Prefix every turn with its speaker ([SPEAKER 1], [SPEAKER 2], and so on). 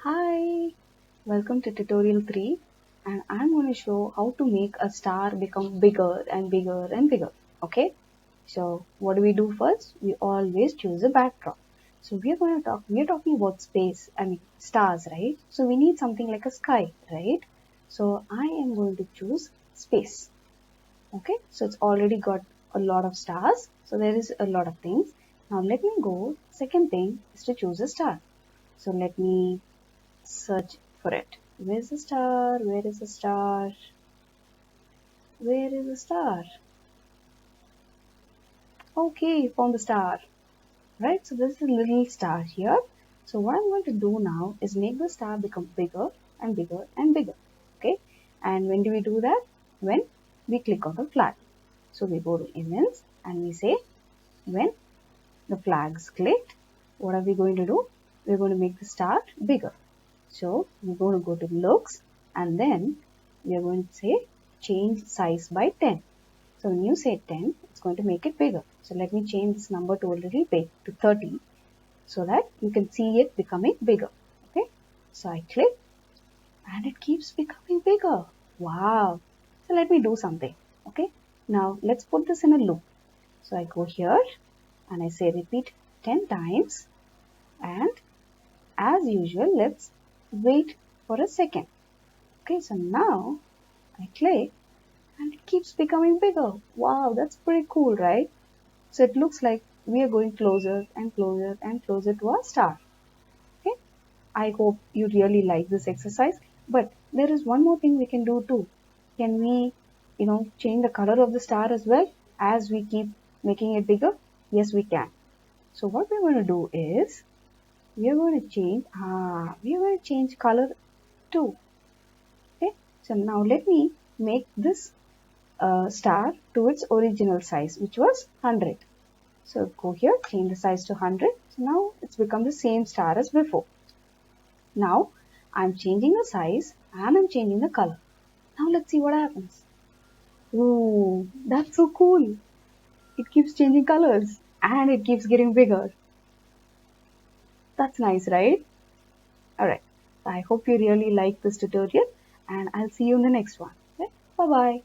[SPEAKER 1] Hi, welcome to tutorial 3 and I'm going to show how to make a star become bigger and bigger and bigger. Okay, so what do we do first? We always choose a backdrop. So we're talking about stars, right? So we need something like a sky, right? So I am going to choose space. Okay, so it's already got a lot of stars. So there is a lot of things. Now let me go. Second thing is to choose a star. So let me search for it. Where's the star? Where is the star? Where is the star? Okay, found the star. Right, so this is a little star here. So what I'm going to do now is make the star become bigger and bigger and bigger. Okay, and when do we do that? When we click on the flag. So we go to events and we say when the flag's clicked, what are we going to do? We're going to make the star bigger. So we're going to go to looks and then we are going to say change size by 10. So when you say 10, it's going to make it bigger. So let me change this number to a little big to 30 so that you can see it becoming bigger. Okay. So I click and it keeps becoming bigger. Wow. So let me do something. Okay. Now let's put this in a loop. So I go here and I say repeat 10 times and as usual, let's wait for a second. Okay, so now I click and it keeps becoming bigger. Wow, that's pretty cool, right? So it looks like we are going closer and closer and closer to our star. Okay, I hope you really like this exercise. But there is one more thing we can do too. Can we, change the color of the star as well as we keep making it bigger? Yes, we can. So what we're going to do is we are going to change color too. Okay, so now let me make this star to its original size, which was 100. So go here, change the size to 100. So now it's become the same star as before. Now I'm changing the size and I'm changing the color. Now let's see what happens. Ooh, that's so cool. It keeps changing colors and it keeps getting bigger. That's nice, right? Alright, I hope you really like this tutorial and I'll see you in the next one. Okay? Bye bye.